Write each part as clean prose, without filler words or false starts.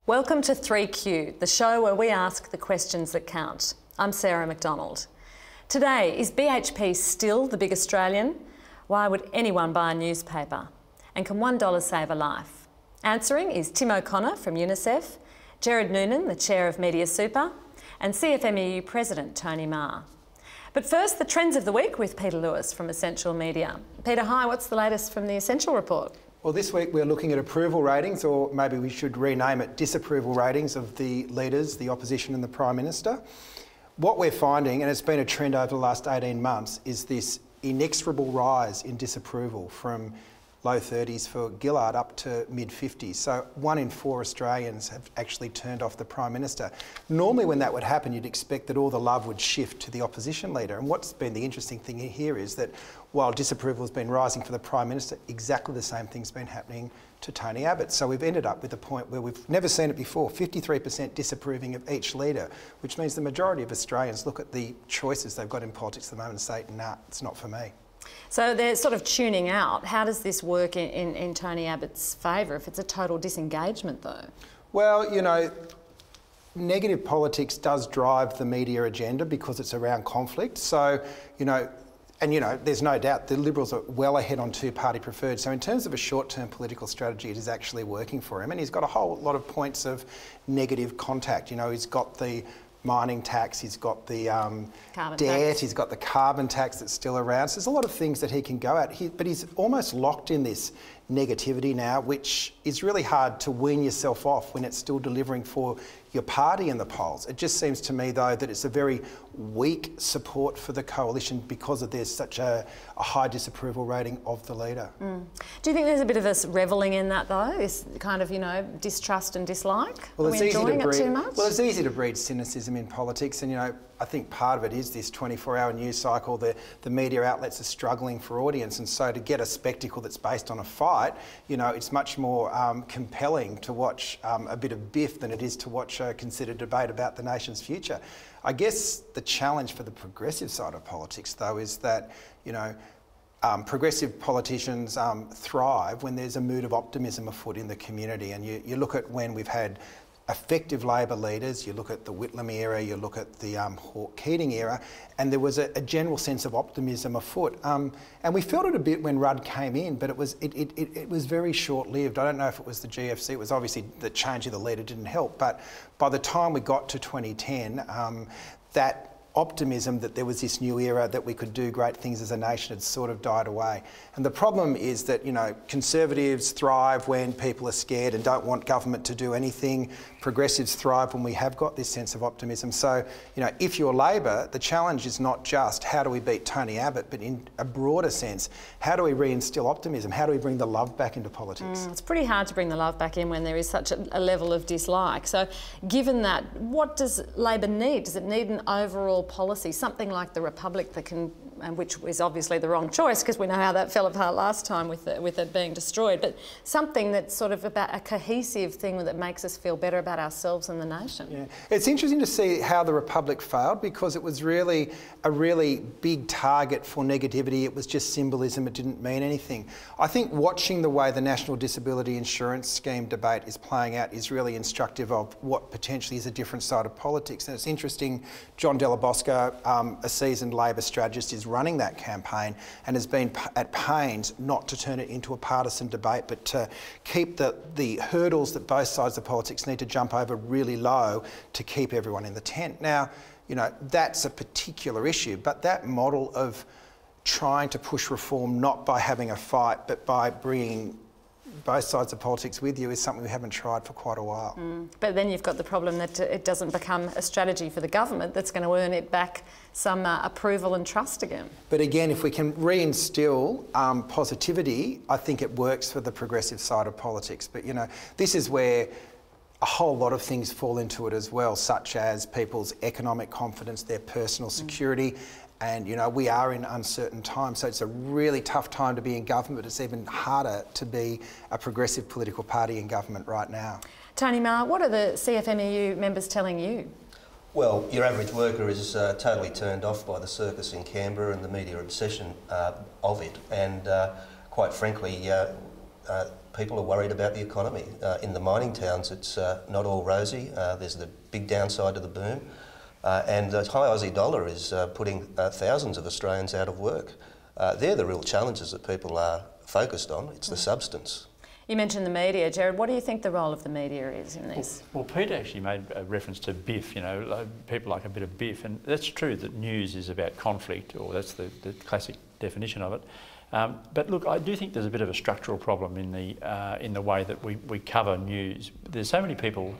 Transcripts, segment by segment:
Welcome to 3Q, the show where we ask the questions that count. I'm Sarah McDonald. Today, is BHP still the big Australian? Why would anyone buy a newspaper? And can $1 save a life? Answering is Tim O'Connor from UNICEF, Gerard Noonan, the Chair of Media Super, and CFMEU President Tony Mahar. But first, the trends of the week with Peter Lewis from Essential Media. Peter, hi, what's the latest from the Essential Report? Well, this week we're looking at approval ratings, or maybe we should rename it disapproval ratings of the leaders, the opposition and the Prime Minister. What we're finding, and it's been a trend over the last 18 months, is this inexorable rise in disapproval from low 30s for Gillard up to mid-50s. So 1 in 4 Australians have actually turned off the Prime Minister. Normally when that would happen, you'd expect that all the love would shift to the opposition leader. And what's been the interesting thing here is that while disapproval has been rising for the Prime Minister, exactly the same thing's been happening to Tony Abbott. So we've ended up with a point where we've never seen it before, 53% disapproving of each leader, which means the majority of Australians look at the choices they've got in politics at the moment and say, nah, it's not for me. So they're sort of tuning out. How does this work in Tony Abbott's favour if it's a total disengagement though? Well, you know, negative politics does drive the media agenda because it's around conflict. So, there's no doubt the Liberals are well ahead on two-party preferred. So in terms of a short-term political strategy, it is actually working for him. And he's got a whole lot of points of negative contact. You know, he's got the mining tax, he's got the debt, he's got the carbon tax that's still around. So there's a lot of things that he can go at, but he's almost locked in this negativity now, which is really hard to wean yourself off when it's still delivering for your party in the polls. It just seems to me, though, that it's a very weak support for the coalition because there's such a high disapproval rating of the leader. Do you think there's a bit of us revelling in that, though, this kind of, distrust and dislike? Well, Are we enjoying it too much? Well, it's easy to breed cynicism in politics, and, I think part of it is this 24-hour news cycle. The media outlets are struggling for audience, and so to get a spectacle that's based on a fight, it's much more compelling to watch a bit of biff than it is to watch a considered debate about the nation's future. I guess the challenge for the progressive side of politics, though, is that, progressive politicians thrive when there's a mood of optimism afoot in the community. And you look at when we've had effective Labor leaders, you look at the Whitlam era, you look at the Hawke-Keating era, and there was a general sense of optimism afoot. And we felt it a bit when Rudd came in, but it was very short-lived. I don't know if it was the GFC, it was obviously the change of the leader didn't help, but by the time we got to 2010, that optimism that there was this new era, that we could do great things as a nation, had sort of died away. And the problem is that, Conservatives thrive when people are scared and don't want government to do anything. Progressives thrive when we have got this sense of optimism. So, if you're Labor, the challenge is not just how do we beat Tony Abbott, but in a broader sense, how do we reinstill optimism? How do we bring the love back into politics? It's pretty hard to bring the love back in when there is such a level of dislike. So given that, what does Labor need? Does it need an overall policy, something like the Republic that can, which is obviously the wrong choice because we know how that fell apart last time with it being destroyed, but something that's sort of about a cohesive thing that makes us feel better about ourselves and the nation? Yeah. It's interesting to see how the Republic failed because it was really a really big target for negativity. It was just symbolism, it didn't mean anything. I think watching the way the National Disability Insurance Scheme debate is playing out is really instructive of what potentially is a different side of politics. And it's interesting, John Della Bosco, a seasoned Labor strategist, is running that campaign and has been at pains not to turn it into a partisan debate, but to keep the hurdles that both sides of politics need to jump over really low to keep everyone in the tent. Now, that's a particular issue, but that model of trying to push reform not by having a fight, but by bringing both sides of politics with you is something we haven't tried for quite a while. But then you've got the problem that it doesn't become a strategy for the government that's going to earn it back some approval and trust again. But again, if we can reinstill positivity, I think it works for the progressive side of politics. But, this is where a whole lot of things fall into it as well, such as people's economic confidence, their personal security. And, we are in uncertain times, so it's a really tough time to be in government, but it's even harder to be a progressive political party in government right now. Tony Mahar, what are the CFMEU members telling you? Well, your average worker is totally turned off by the circus in Canberra and the media obsession of it. And quite frankly, people are worried about the economy. In the mining towns, it's not all rosy. There's the big downside to the boom. And the high Aussie dollar is putting thousands of Australians out of work. They're the real challenges that people are focused on. It's the substance. You mentioned the media, Gerard. What do you think the role of the media is in this? Well, Peter actually made a reference to biff. You know, people like a bit of biff, and that's true that news is about conflict, or that's the classic definition of it. But look, I do think there's a bit of a structural problem in the way that we cover news. There's so many people,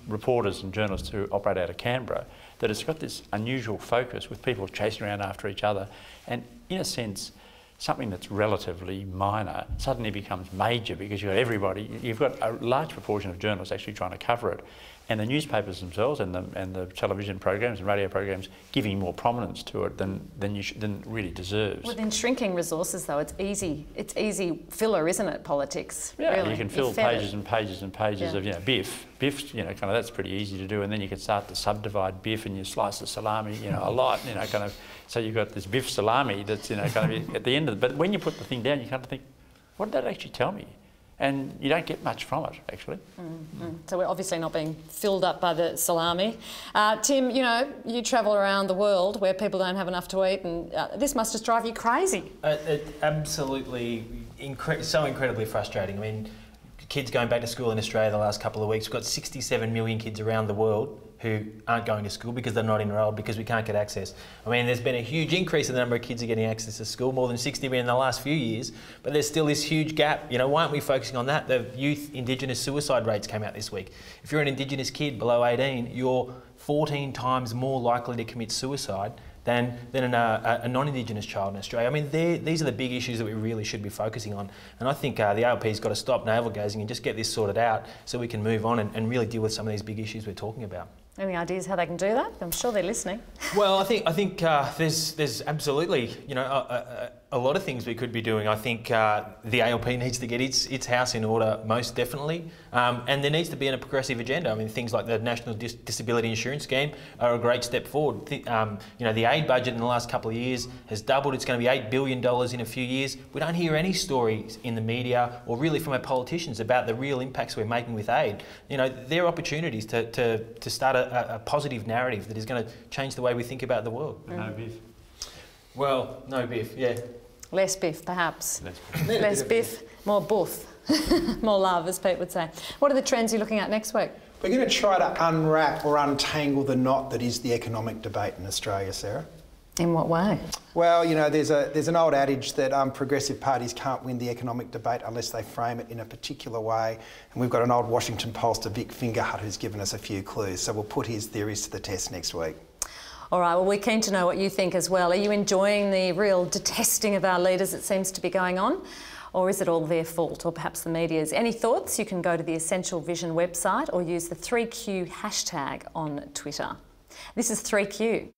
reporters and journalists who operate out of Canberra, that it's got this unusual focus with people chasing around after each other, and in a sense, something that's relatively minor suddenly becomes major because you've got a large proportion of journalists actually trying to cover it, and the newspapers themselves and the television programs and radio programs giving more prominence to it than really deserves. Within shrinking resources, though, it's easy filler, isn't it? Politics. Yeah, really. You can fill pages and pages and pages of biff. Biff, kind of that's pretty easy to do, and then you can start to subdivide biff and you slice the salami, a lot, kind of. So you've got this biff salami that's kind of at the end of it. But when you put the thing down, you kind of think, what did that actually tell me? And you don't get much from it, actually. So we're obviously not being filled up by the salami. Tim, you travel around the world where people don't have enough to eat, and this must just drive you crazy. Absolutely, so incredibly frustrating. I mean, kids going back to school in Australia the last couple of weeks, we've got 67 million kids around the world who aren't going to school because they're not enrolled, because we can't get access. I mean, there's been a huge increase in the number of kids who are getting access to school, more than 60 million in the last few years, but there's still this huge gap. Why aren't we focusing on that? The youth Indigenous suicide rates came out this week. If you're an Indigenous kid below 18, you're 14 times more likely to commit suicide than a non-Indigenous child in Australia. I mean, these are the big issues that we really should be focusing on. And I think the ALP's got to stop navel-gazing and just get this sorted out so we can move on and really deal with some of these big issues we're talking about. Any ideas how they can do that? I'm sure they're listening. Well, I think there's absolutely a lot of things we could be doing. I think the ALP needs to get its house in order, most definitely, and there needs to be a progressive agenda. I mean, things like the National Disability Insurance Scheme are a great step forward. The aid budget in the last couple of years has doubled. It's going to be $8 billion in a few years. We don't hear any stories in the media or really from our politicians about the real impacts we're making with aid. There are opportunities to start a positive narrative that is going to change the way we think about the world. No biff. Well, no biff, yeah. Less biff, perhaps. Less biff, more boof. More love, as Pete would say. What are the trends you're looking at next week? We're going to try to unwrap or untangle the knot that is the economic debate in Australia, Sarah. In what way? Well, there's an old adage that progressive parties can't win the economic debate unless they frame it in a particular way. And we've got an old Washington pollster, Vic Fingerhut, who's given us a few clues. So we'll put his theories to the test next week. All right, well, we're keen to know what you think as well. Are you enjoying the real detesting of our leaders that seems to be going on? Or is it all their fault, or perhaps the media's? Any thoughts? You can go to the Essential Vision website or use the 3Q hashtag on Twitter. This is 3Q.